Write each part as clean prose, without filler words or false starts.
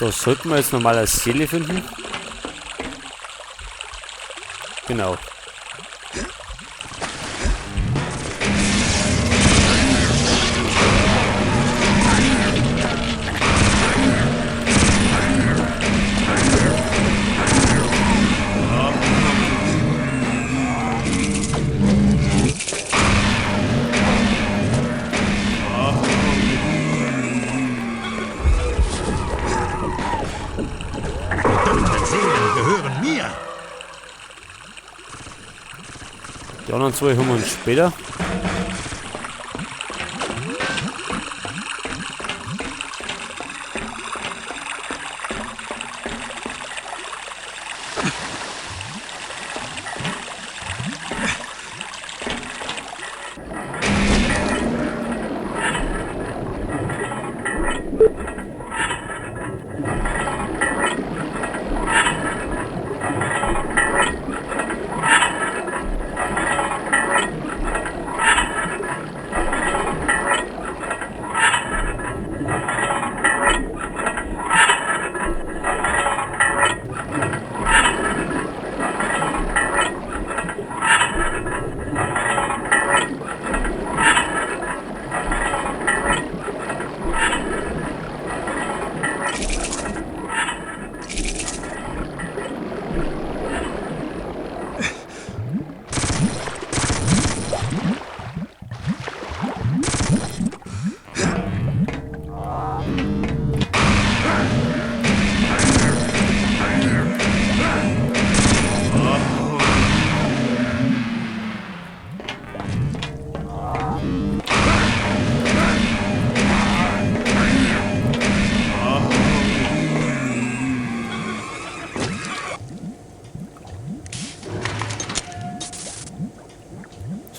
Da sollten wir jetzt nochmal eine Seele finden. Genau. Die anderen zwei haben wir uns später.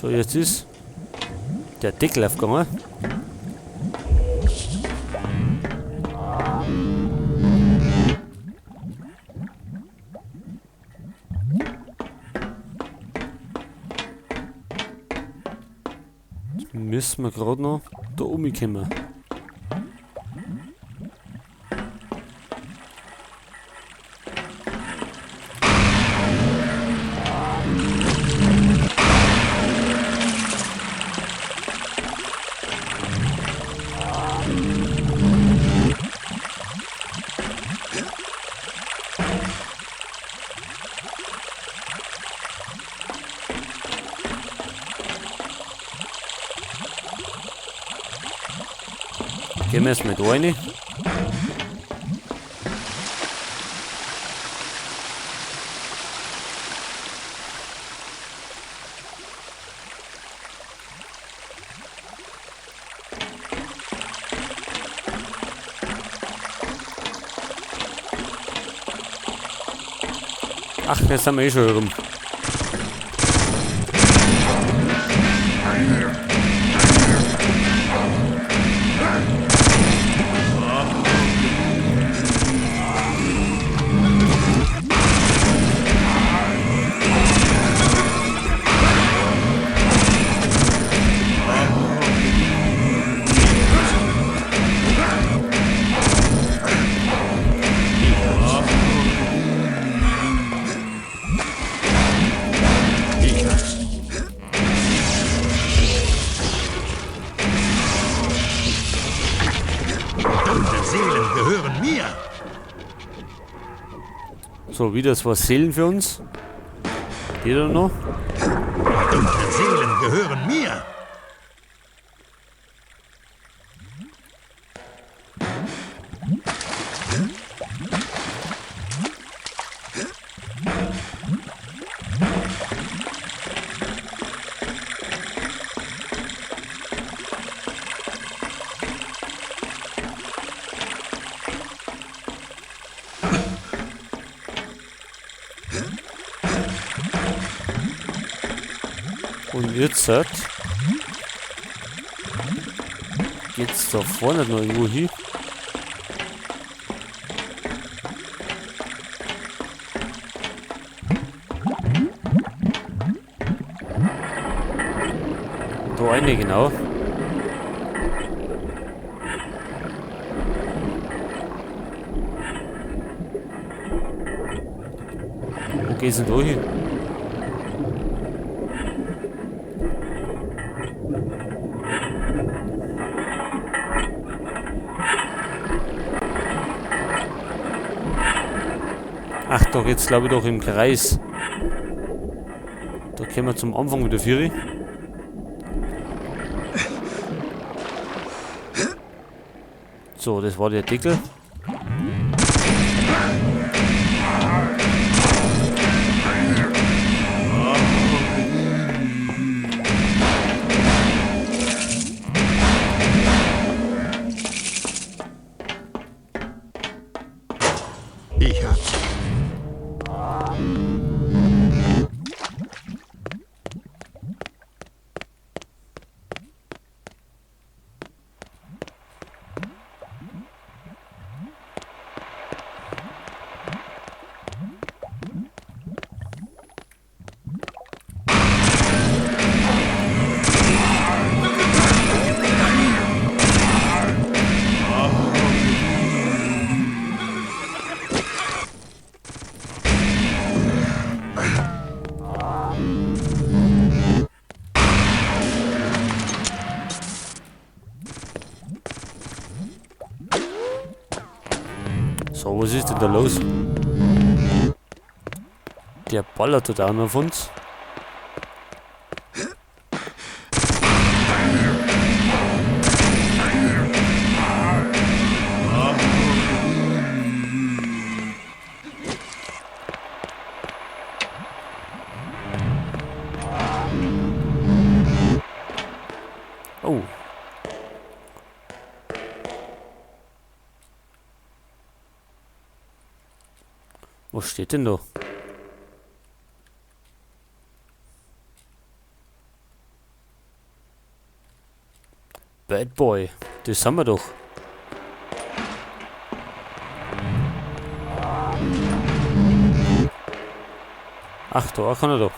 So, jetzt ist der Deckel aufgegangen. Jetzt müssen wir gerade noch da oben kommen. Gehen wir jetzt mit rein. Ach, jetzt sind wir eh schon rum. Seelen gehören mir. So, wieder zwei Seelen für uns. Die da noch. Dunkle Seelen gehören mir. Und jetzt geht's da vorne noch irgendwo hin. Da eine, genau. geht's denn durch? Ach doch, jetzt glaube ich doch im Kreis. Da kommen wir zum Anfang wieder führen. So, das war der Deckel. Ich hab's. So, was ist denn da los? Der ballert da auch noch auf uns. Oh. Was steht denn da? Bad Boy, das haben wir doch. Ach, da kann er doch.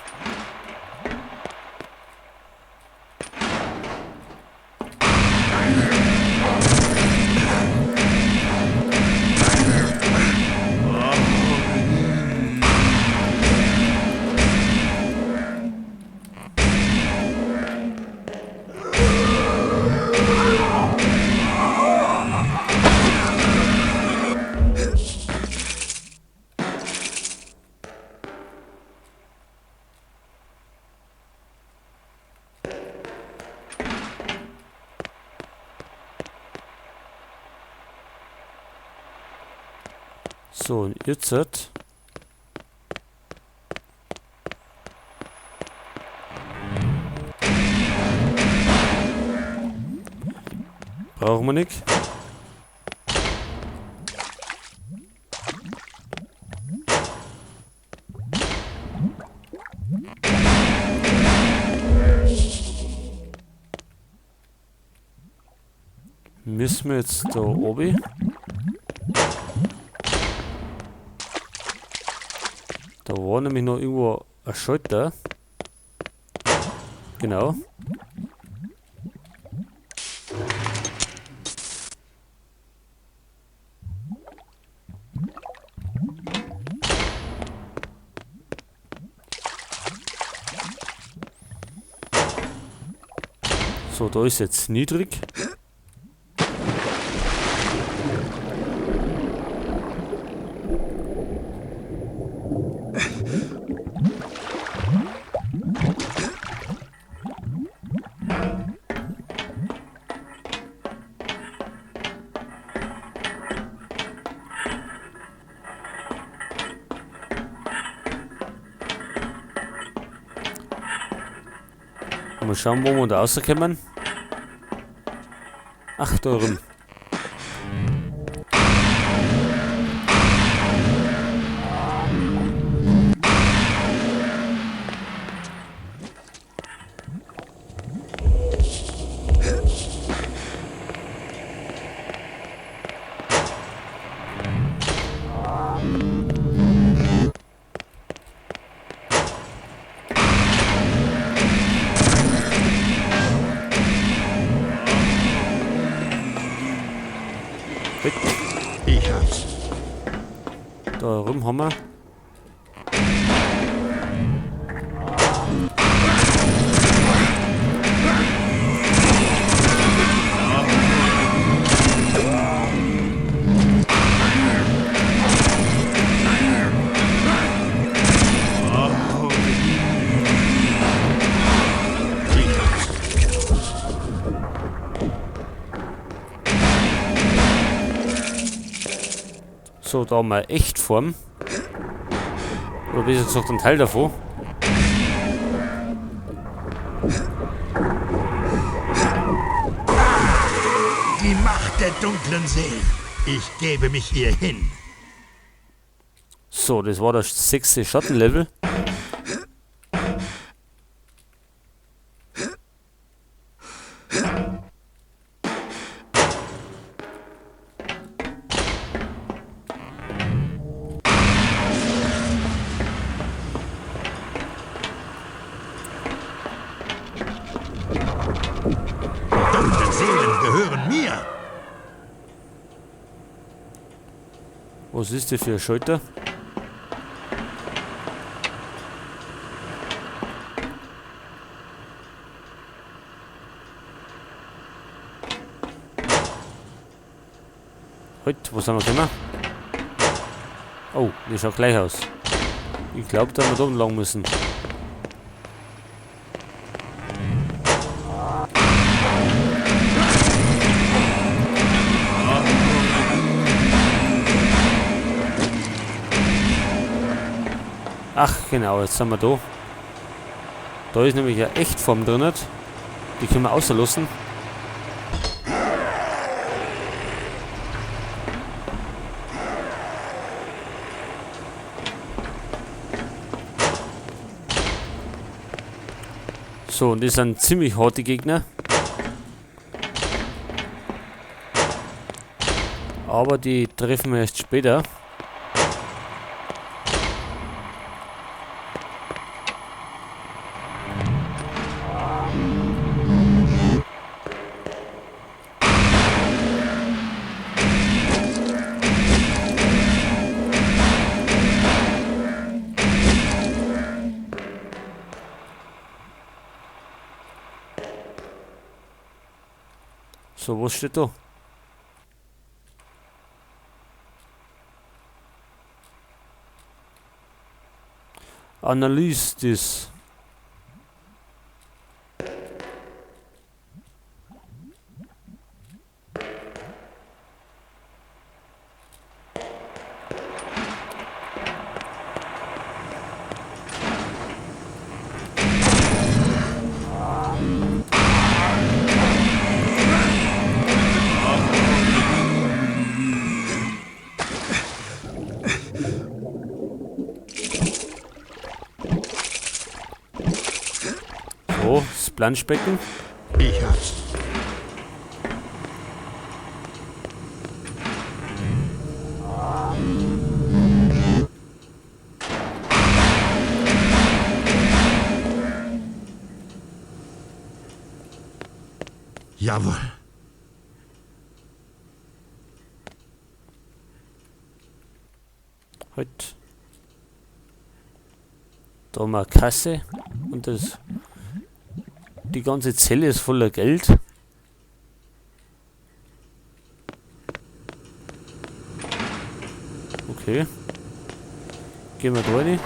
So, und jetzt brauchen wir nicht. Müssen wir jetzt da oben? Da war nämlich noch irgendwo ein Schalter. Genau. So, da ist jetzt niedrig. Mal schauen, wo wir da rauskommen. Ach, da rum. Ich hab's. Da rum haben wir. So, da haben wir Echtform. Oder besser gesagt ein Teil davon. Die Macht der dunklen Seelen. Ich gebe mich ihr hin. So, das war das 6. Schattenlevel. Die dunklen Seelen gehören mir. Was ist das für ein Schalter? Halt, wo sind wir gekommen? Oh, das schaut gleich aus. Ich glaube, dass wir da lang müssen. Ach genau, jetzt sind wir da. Da ist nämlich eine Echtform drin. Die können wir außerlassen. So, und das sind ziemlich harte Gegner. Aber die treffen wir erst später. So, was steht da? Analyse das. So, das Planschbecken. Ich hab's. Jawohl. Halt. Da haben wir eine Kasse und das. Die ganze Zelle ist voller Geld. Okay. Gehen wir da rein.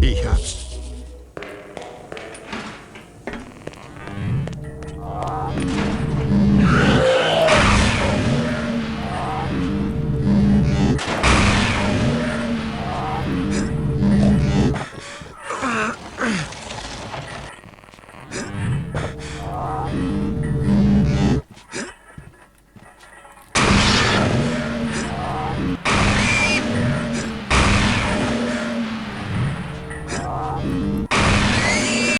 Ich hab's.